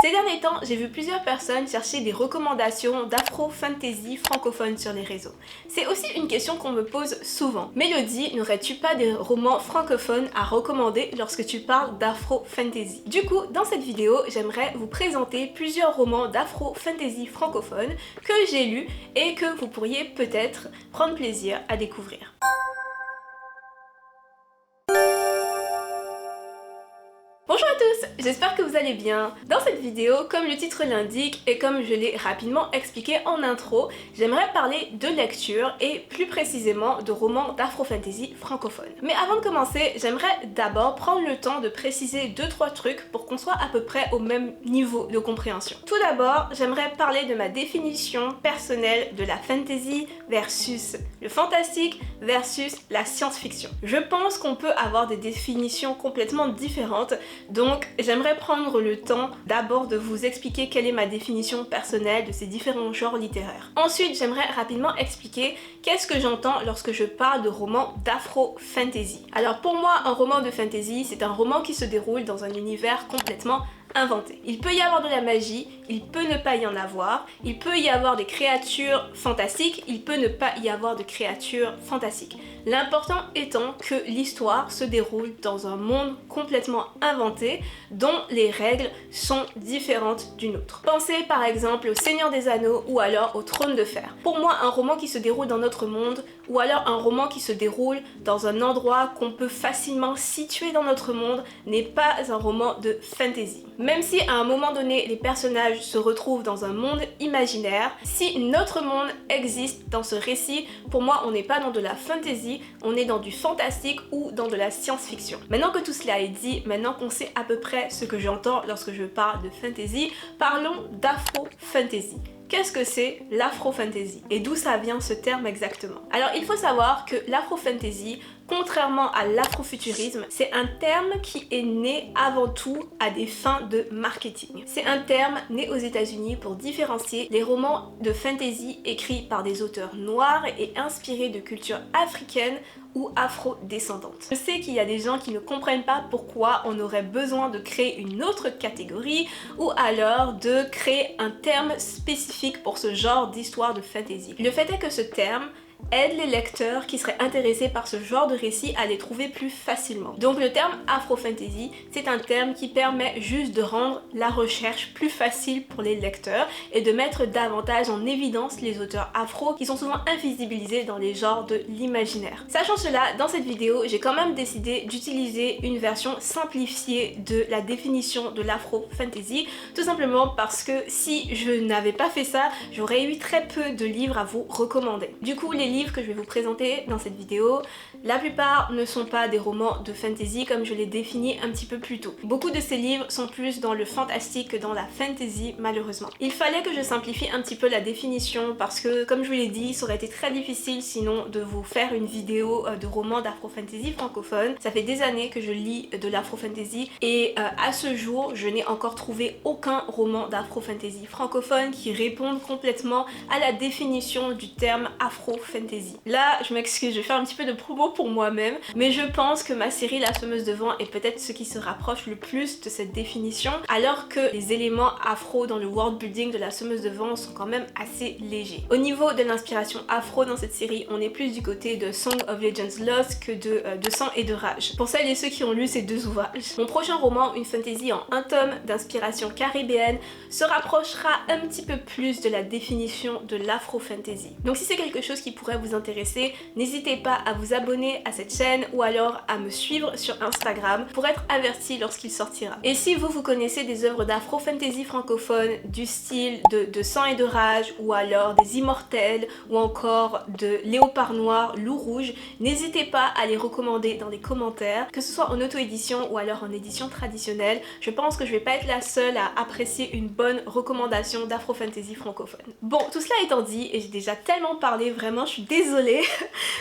Ces derniers temps, j'ai vu plusieurs personnes chercher des recommandations d'afro-fantasy francophone sur les réseaux. C'est aussi une question qu'on me pose souvent. Mélodie, n'aurais-tu pas des romans francophones à recommander lorsque tu parles d'afro-fantasy? Du coup, dans cette vidéo, j'aimerais vous présenter plusieurs romans d'afro-fantasy francophone que j'ai lus et que vous pourriez peut-être prendre plaisir à découvrir. Bonjour à tous, j'espère que vous allez bien. Dans cette vidéo, comme le titre l'indique et comme je l'ai rapidement expliqué en intro, j'aimerais parler de lecture et plus précisément de romans d'afro-fantasy francophone. Mais avant de commencer, j'aimerais d'abord prendre le temps de préciser 2-3 trucs pour qu'on soit à peu près au même niveau de compréhension. Tout d'abord, j'aimerais parler de ma définition personnelle de la fantasy versus le fantastique versus la science-fiction. Je pense qu'on peut avoir des définitions complètement différentes. Donc j'aimerais prendre le temps d'abord de vous expliquer quelle est ma définition personnelle de ces différents genres littéraires. Ensuite, j'aimerais rapidement expliquer qu'est-ce que j'entends lorsque je parle de roman d'afro-fantasy. Alors pour moi, un roman de fantasy, c'est un roman qui se déroule dans un univers complètement inventé. Il peut y avoir de la magie, il peut ne pas y en avoir, il peut y avoir des créatures fantastiques, il peut ne pas y avoir de créatures fantastiques. L'important étant que l'histoire se déroule dans un monde complètement inventé dont les règles sont différentes d'une autre. Pensez par exemple au Seigneur des Anneaux ou alors au Trône de Fer. Pour moi, un roman qui se déroule dans notre monde ou alors un roman qui se déroule dans un endroit qu'on peut facilement situer dans notre monde n'est pas un roman de fantasy. Même si à un moment donné les personnages se retrouvent dans un monde imaginaire, si notre monde existe dans ce récit, pour moi on n'est pas dans de la fantasy, on est dans du fantastique ou dans de la science-fiction. Maintenant que tout cela est dit, maintenant qu'on sait à peu près ce que j'entends lorsque je parle de fantasy, parlons d'afro-fantasy. Qu'est-ce que c'est l'afro-fantasy et d'où ça vient ce terme exactement? Alors il faut savoir que l'afro-fantasy, contrairement à l'afrofuturisme, c'est un terme qui est né avant tout à des fins de marketing. C'est un terme né aux États-Unis pour différencier les romans de fantasy écrits par des auteurs noirs et inspirés de cultures africaines ou afro-descendantes. Je sais qu'il y a des gens qui ne comprennent pas pourquoi on aurait besoin de créer une autre catégorie ou alors de créer un terme spécifique pour ce genre d'histoire de fantasy. Le fait est que ce terme aide les lecteurs qui seraient intéressés par ce genre de récit à les trouver plus facilement. Donc le terme afro-fantasy, c'est un terme qui permet juste de rendre la recherche plus facile pour les lecteurs et de mettre davantage en évidence les auteurs afro qui sont souvent invisibilisés dans les genres de l'imaginaire. Sachant cela, dans cette vidéo, j'ai quand même décidé d'utiliser une version simplifiée de la définition de l'afro-fantasy, tout simplement parce que si je n'avais pas fait ça, j'aurais eu très peu de livres à vous recommander. Du coup, les livres que je vais vous présenter dans cette vidéo, la plupart ne sont pas des romans de fantasy comme je l'ai défini un petit peu plus tôt. Beaucoup de ces livres sont plus dans le fantastique que dans la fantasy malheureusement. Il fallait que je simplifie un petit peu la définition parce que comme je vous l'ai dit, ça aurait été très difficile sinon de vous faire une vidéo de romans d'afro-fantasy francophone. Ça fait des années que je lis de l'afro-fantasy et à ce jour, je n'ai encore trouvé aucun roman d'afro-fantasy francophone qui réponde complètement à la définition du terme afro-fantasy. Là, je m'excuse, je vais faire un petit peu de promo pour moi-même, mais je pense que ma série La Semeuse de Vent est peut-être ce qui se rapproche le plus de cette définition, alors que les éléments afro dans le world building de La Semeuse de Vent sont quand même assez légers. Au niveau de l'inspiration afro dans cette série, on est plus du côté de Song of Legends Lost que de Sang et de Rage. Pour celles et ceux qui ont lu ces deux ouvrages. Mon prochain roman, une fantasy en un tome d'inspiration caribéenne, se rapprochera un petit peu plus de la définition de l'afro-fantasy. Donc si c'est quelque chose qui pourrait vous intéresser, n'hésitez pas à vous abonner à cette chaîne ou alors à me suivre sur Instagram pour être averti lorsqu'il sortira. Et si vous connaissez des œuvres d'afro-fantasy francophone du style de Sang et de Rage ou alors des Immortels ou encore de Léopard Noir, Loup Rouge, n'hésitez pas à les recommander dans les commentaires, que ce soit en auto-édition ou alors en édition traditionnelle. Je pense que je vais pas être la seule à apprécier une bonne recommandation d'afro-fantasy francophone. Bon, tout cela étant dit, et j'ai déjà tellement parlé, vraiment je suis désolée,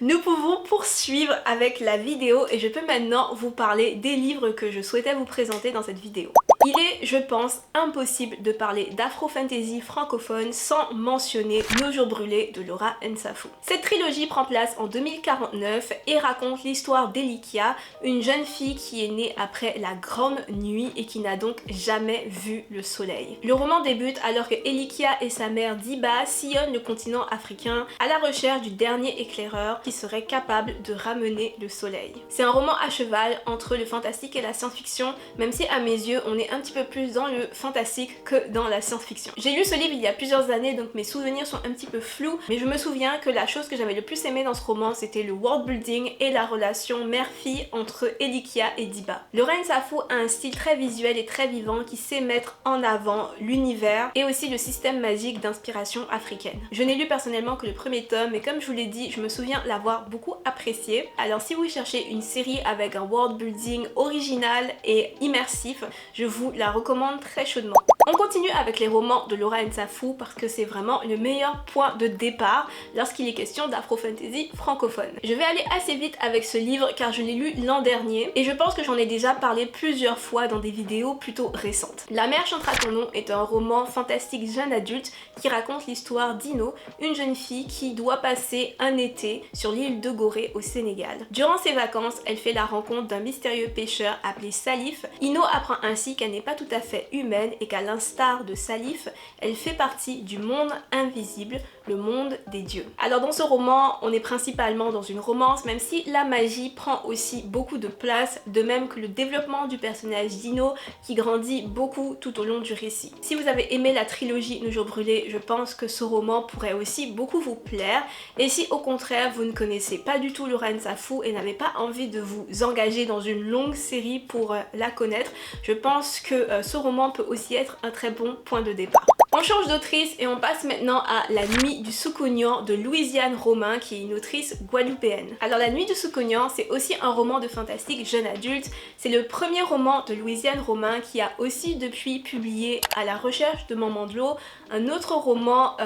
nous pouvons poursuivre avec la vidéo et je peux maintenant vous parler des livres que je souhaitais vous présenter dans cette vidéo. Il est, je pense, impossible de parler d'afro-fantasy francophone sans mentionner Nos jours brûlés de Laura Nsafou. Cette trilogie prend place en 2049 et raconte l'histoire d'Elikia, une jeune fille qui est née après la Grande Nuit et qui n'a donc jamais vu le soleil. Le roman débute alors que Elikia et sa mère Diba sillonnent le continent africain à la recherche du dernier éclaireur qui serait capable de ramener le soleil. C'est un roman à cheval entre le fantastique et la science-fiction, même si à mes yeux on est un petit peu plus dans le fantastique que dans la science-fiction. J'ai lu ce livre il y a plusieurs années donc mes souvenirs sont un petit peu flous, mais je me souviens que la chose que j'avais le plus aimé dans ce roman c'était le world building et la relation mère-fille entre Elikia et Diba. Laura Nsafou a un style très visuel et très vivant qui sait mettre en avant l'univers et aussi le système magique d'inspiration africaine. Je n'ai lu personnellement que le premier tome et comme je vous l'ai dit, je me souviens l'avoir beaucoup apprécié. Alors si vous cherchez une série avec un world building original et immersif, je vous la recommande très chaudement. On continue avec les romans de Laura Nsafou parce que c'est vraiment le meilleur point de départ lorsqu'il est question d'afro-fantasy francophone. Je vais aller assez vite avec ce livre car je l'ai lu l'an dernier et je pense que j'en ai déjà parlé plusieurs fois dans des vidéos plutôt récentes. La mer chantera ton nom est un roman fantastique jeune adulte qui raconte l'histoire d'Ino, une jeune fille qui doit passer un été sur l'île de Gorée au Sénégal. Durant ses vacances, elle fait la rencontre d'un mystérieux pêcheur appelé Salif. Ino apprend ainsi qu'elle n'est pas tout à fait humaine et qu'à l'instar de Salif, elle fait partie du monde invisible, le monde des dieux. Alors dans ce roman, on est principalement dans une romance, même si la magie prend aussi beaucoup de place, de même que le développement du personnage d'Ino qui grandit beaucoup tout au long du récit. Si vous avez aimé la trilogie Nos jours brûlés, je pense que ce roman pourrait aussi beaucoup vous plaire. Et si au contraire vous ne connaissez pas du tout Laura Nsafou et n'avez pas envie de vous engager dans une longue série pour la connaître, je pense que ce roman peut aussi être un très bon point de départ. On change d'autrice et on passe maintenant à La Nuit du Soucougnan de Louisiane Romain qui est une autrice guadeloupéenne. Alors La Nuit du Soucougnan c'est aussi un roman de fantastique jeune adulte. C'est le premier roman de Louisiane Romain qui a aussi depuis publié À la recherche de Mamandlo, un autre roman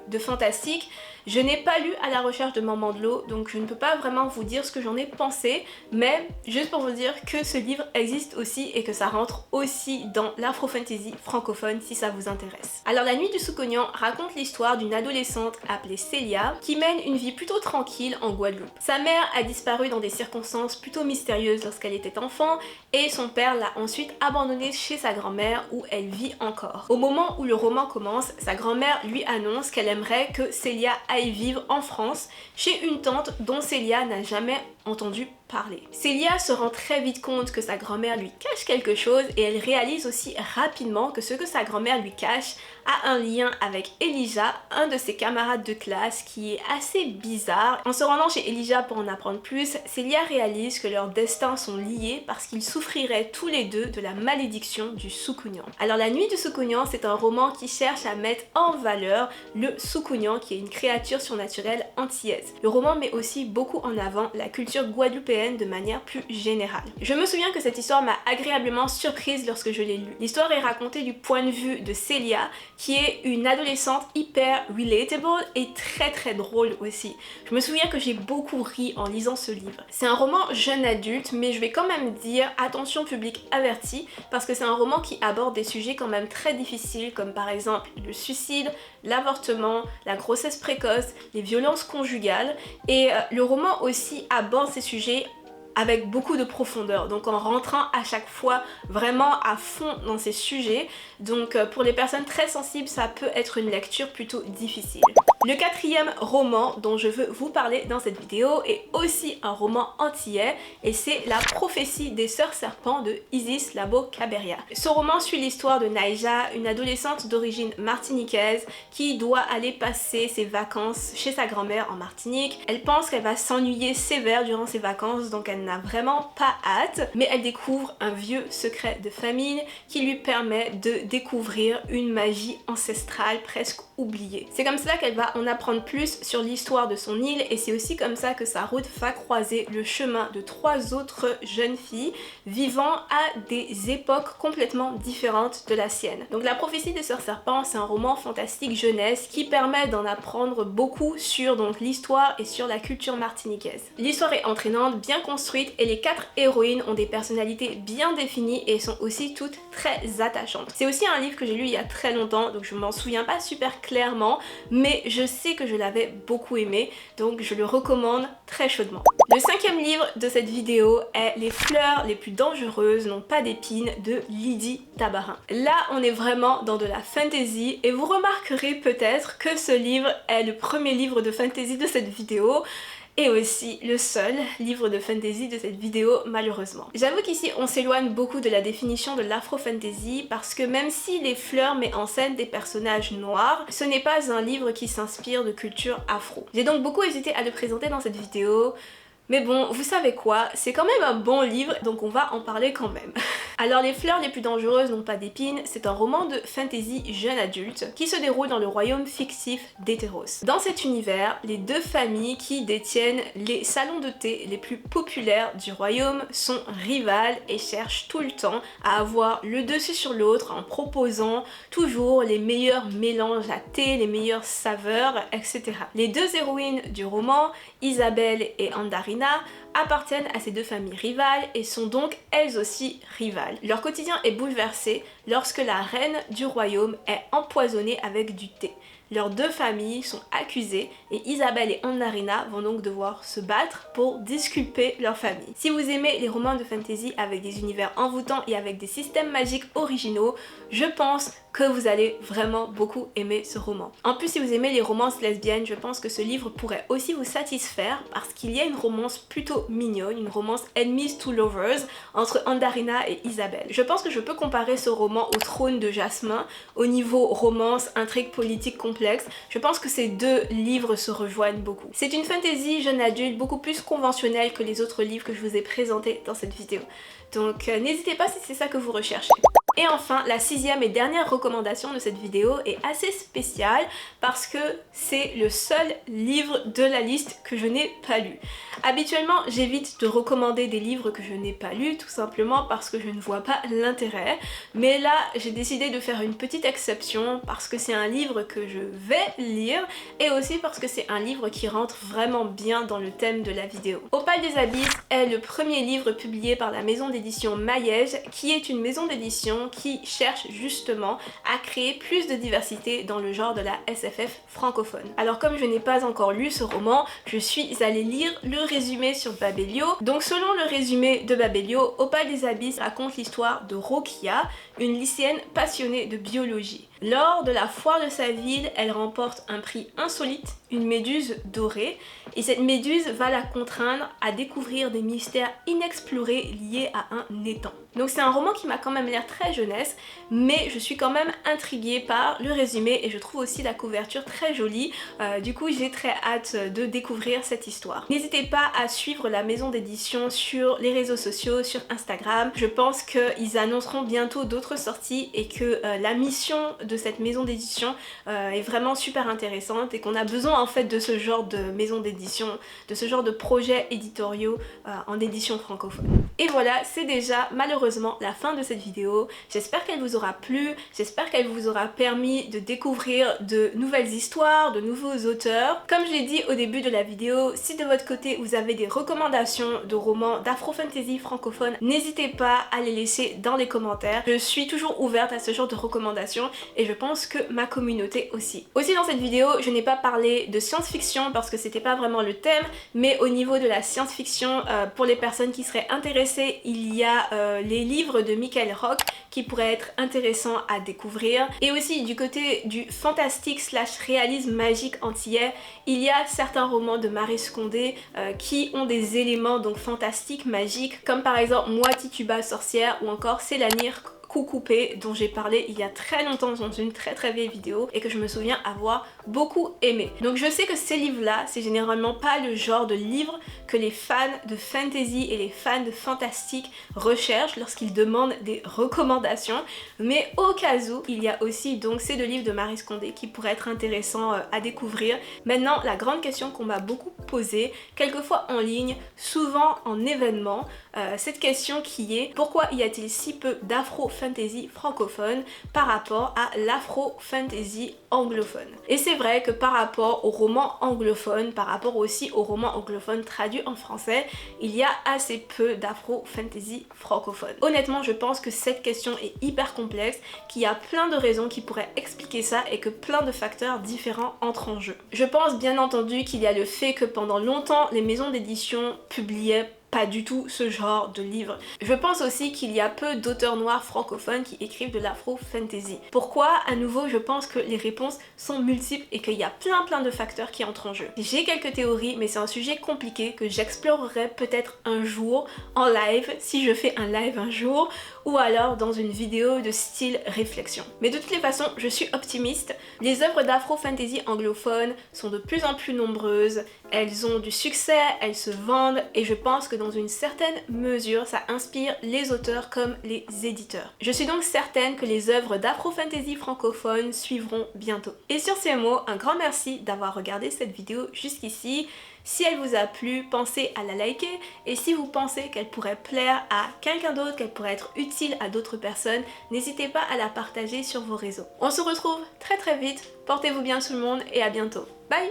de fantastique. Je n'ai pas lu À la recherche de Mamandlo donc je ne peux pas vraiment vous dire ce que j'en ai pensé, mais juste pour vous dire que ce livre existe aussi et que ça rentre aussi dans l'afro-fantasy francophone si ça vous intéresse. Alors La Nuit du Soucougnan raconte l'histoire d'une adolescente appelée Célia qui mène une vie plutôt tranquille en Guadeloupe. Sa mère a disparu dans des circonstances plutôt mystérieuses lorsqu'elle était enfant et son père l'a ensuite abandonnée chez sa grand-mère où elle vit encore. Au moment où le roman commence, sa grand-mère lui annonce qu'elle aimerait que Célia aille vivre en France chez une tante dont Célia n'a jamais entendu parler. Célia se rend très vite compte que sa grand-mère lui cache quelque chose et elle réalise aussi rapidement que ce que sa grand-mère lui cache a un lien avec Elijah, un de ses camarades de classe qui est assez bizarre. En se rendant chez Elijah pour en apprendre plus, Célia réalise que leurs destins sont liés parce qu'ils souffriraient tous les deux de la malédiction du Soucougnan. Alors La Nuit du Soucougnan c'est un roman qui cherche à mettre en valeur le Soucougnan qui est une créature surnaturelle antillaise. Le roman met aussi beaucoup en avant la culture guadeloupéenne de manière plus générale. Je me souviens que cette histoire m'a agréablement surprise lorsque je l'ai lue. L'histoire est racontée du point de vue de Célia qui est une adolescente hyper relatable et très drôle aussi. Je me souviens que j'ai beaucoup ri en lisant ce livre. C'est un roman jeune adulte mais je vais quand même dire attention public averti parce que c'est un roman qui aborde des sujets quand même très difficiles comme par exemple le suicide, l'avortement, la grossesse précoce, les violences conjugales et le roman aussi aborde ces sujets avec beaucoup de profondeur, donc en rentrant à chaque fois vraiment à fond dans ces sujets. Donc pour les personnes très sensibles, ça peut être une lecture plutôt difficile. Le quatrième roman dont je veux vous parler dans cette vidéo est aussi un roman antillais et c'est La prophétie des sœurs serpents de Isis Labo-Caberia. Ce roman suit l'histoire de Naija, une adolescente d'origine martiniquaise qui doit aller passer ses vacances chez sa grand-mère en Martinique. Elle pense qu'elle va s'ennuyer sévère durant ses vacances donc elle n'a vraiment pas hâte, mais elle découvre un vieux secret de famille qui lui permet de découvrir une magie ancestrale presque oubliée. C'est comme cela qu'elle va en apprendre plus sur l'histoire de son île et c'est aussi comme ça que sa route va croiser le chemin de 3 autres jeunes filles vivant à des époques complètement différentes de la sienne. Donc La prophétie des Sœurs Serpents, c'est un roman fantastique jeunesse qui permet d'en apprendre beaucoup sur l'histoire et sur la culture martiniquaise. L'histoire est entraînante, bien construite et les 4 héroïnes ont des personnalités bien définies et sont aussi toutes très attachantes. C'est aussi un livre que j'ai lu il y a très longtemps, donc je m'en souviens pas super clairement, mais je sais que je l'avais beaucoup aimé, donc je le recommande très chaudement. Le 5e livre de cette vidéo est Les fleurs les plus dangereuses n'ont pas d'épines de Lydie Tabarin. Là, on est vraiment dans de la fantasy et vous remarquerez peut-être que ce livre est le premier livre de fantasy de cette vidéo et aussi le seul livre de fantasy de cette vidéo malheureusement. J'avoue qu'ici on s'éloigne beaucoup de la définition de l'afro-fantasy parce que même si Les fleurs met en scène des personnages noirs, ce n'est pas un livre qui s'inspire de culture afro. J'ai donc beaucoup hésité à le présenter dans cette vidéo. Mais bon, vous savez quoi, c'est quand même un bon livre, donc on va en parler quand même. Alors Les fleurs les plus dangereuses n'ont pas d'épines, c'est un roman de fantasy jeune adulte qui se déroule dans le royaume fictif d'Hétéros. Dans cet univers, les 2 familles qui détiennent les salons de thé les plus populaires du royaume sont rivales et cherchent tout le temps à avoir le dessus sur l'autre en proposant toujours les meilleurs mélanges à thé, les meilleures saveurs, etc. Les 2 héroïnes du roman, Isabelle et Andarina, appartiennent à ces 2 familles rivales et sont donc elles aussi rivales. Leur quotidien est bouleversé lorsque la reine du royaume est empoisonnée avec du thé. Leurs 2 familles sont accusées et Isabelle et Andarina vont donc devoir se battre pour disculper leur famille. Si vous aimez les romans de fantasy avec des univers envoûtants et avec des systèmes magiques originaux, je pense que vous allez vraiment beaucoup aimer ce roman. En plus, si vous aimez les romances lesbiennes, je pense que ce livre pourrait aussi vous satisfaire parce qu'il y a une romance plutôt mignonne, une romance enemies to lovers entre Andarina et Isabelle. Je pense que je peux comparer ce roman au Trône de Jasmin au niveau romance, intrigue politique complexe. Je pense que ces 2 livres se rejoignent beaucoup. C'est une fantasy jeune adulte beaucoup plus conventionnelle que les autres livres que je vous ai présentés dans cette vidéo. Donc n'hésitez pas si c'est ça que vous recherchez. Et enfin, la 6e et dernière recommandation de cette vidéo est assez spéciale parce que c'est le seul livre de la liste que je n'ai pas lu. Habituellement, j'évite de recommander des livres que je n'ai pas lus tout simplement parce que je ne vois pas l'intérêt. Mais là, j'ai décidé de faire une petite exception parce que c'est un livre que je vais lire et aussi parce que c'est un livre qui rentre vraiment bien dans le thème de la vidéo. Opale des Abysses est le premier livre publié par la maison d'édition Maillège qui est une maison d'édition qui cherche justement à créer plus de diversité dans le genre de la SFF francophone. Alors comme je n'ai pas encore lu ce roman, je suis allée lire le résumé sur Babelio. Donc selon le résumé de Babelio, Opale des Abysses raconte l'histoire de Rokia, une lycéenne passionnée de biologie. Lors de la foire de sa ville, elle remporte un prix insolite, une méduse dorée, et cette méduse va la contraindre à découvrir des mystères inexplorés liés à un étang. Donc c'est un roman qui m'a quand même l'air très jeunesse, mais je suis quand même intriguée par le résumé et je trouve aussi la couverture très jolie. Du coup j'ai très hâte de découvrir cette histoire. N'hésitez pas à suivre la maison d'édition sur les réseaux sociaux, sur Instagram. Je pense qu'ils annonceront bientôt d'autres sorties et que la mission de cette maison d'édition est vraiment super intéressante et qu'on a besoin en fait de ce genre de maison d'édition, de ce genre de projets éditoriaux en édition francophone. Et voilà, c'est déjà malheureusement la fin de cette vidéo. J'espère qu'elle vous aura plu, j'espère qu'elle vous aura permis de découvrir de nouvelles histoires, de nouveaux auteurs. Comme je l'ai dit au début de la vidéo, si de votre côté vous avez des recommandations de romans d'afro-fantasy francophone, n'hésitez pas à les laisser dans les commentaires. Je suis toujours ouverte à ce genre de recommandations et je pense que ma communauté aussi. Aussi dans cette vidéo, je n'ai pas parlé de science-fiction parce que c'était pas vraiment le thème, mais au niveau de la science-fiction, pour les personnes qui seraient intéressées, il y a les livres de Michael Rock qui pourraient être intéressants à découvrir. Et aussi du côté du fantastique slash réalisme magique antillais, il y a certains romans de Maryse Condé qui ont des éléments donc fantastiques, magiques, comme par exemple Moi Tituba sorcière ou encore Célanir Coucoupé dont j'ai parlé il y a très longtemps dans une très vieille vidéo et que je me souviens avoir beaucoup aimé. Donc je sais que ces livres-là, c'est généralement pas le genre de livre que les fans de fantasy et les fans de fantastique recherchent lorsqu'ils demandent des recommandations, mais au cas où, il y a aussi donc ces deux livres de Maryse Condé qui pourraient être intéressants à découvrir. Maintenant, la grande question qu'on m'a beaucoup posée, quelquefois en ligne, souvent en événement, cette question qui est: pourquoi y a-t-il si peu d'afro-fantasy francophone par rapport à l'afro-fantasy anglophone? Et c'est vrai que par rapport aux romans anglophones, par rapport aussi aux romans anglophones traduits en français, il y a assez peu d'afro-fantasy francophone. Honnêtement, je pense que cette question est hyper complexe, qu'il y a plein de raisons qui pourraient expliquer ça et que plein de facteurs différents entrent en jeu. Je pense bien entendu qu'il y a le fait que pendant longtemps, les maisons d'édition publiaient pas du tout ce genre de livre. Je pense aussi qu'il y a peu d'auteurs noirs francophones qui écrivent de l'afro-fantasy. Pourquoi? À nouveau, je pense que les réponses sont multiples et qu'il y a plein de facteurs qui entrent en jeu. J'ai quelques théories, mais c'est un sujet compliqué que j'explorerai peut-être un jour en live, si je fais un live un jour, ou alors dans une vidéo de style réflexion. Mais de toutes les façons, je suis optimiste. Les œuvres d'afro-fantasy anglophones sont de plus en plus nombreuses, elles ont du succès, elles se vendent, et je pense que dans une certaine mesure, ça inspire les auteurs comme les éditeurs. Je suis donc certaine que les œuvres d'afro-fantasy francophones suivront bientôt. Et sur ces mots, un grand merci d'avoir regardé cette vidéo jusqu'ici. Si elle vous a plu, pensez à la liker, et si vous pensez qu'elle pourrait plaire à quelqu'un d'autre, qu'elle pourrait être utile à d'autres personnes, n'hésitez pas à la partager sur vos réseaux. On se retrouve très vite, portez-vous bien tout le monde et à bientôt. Bye!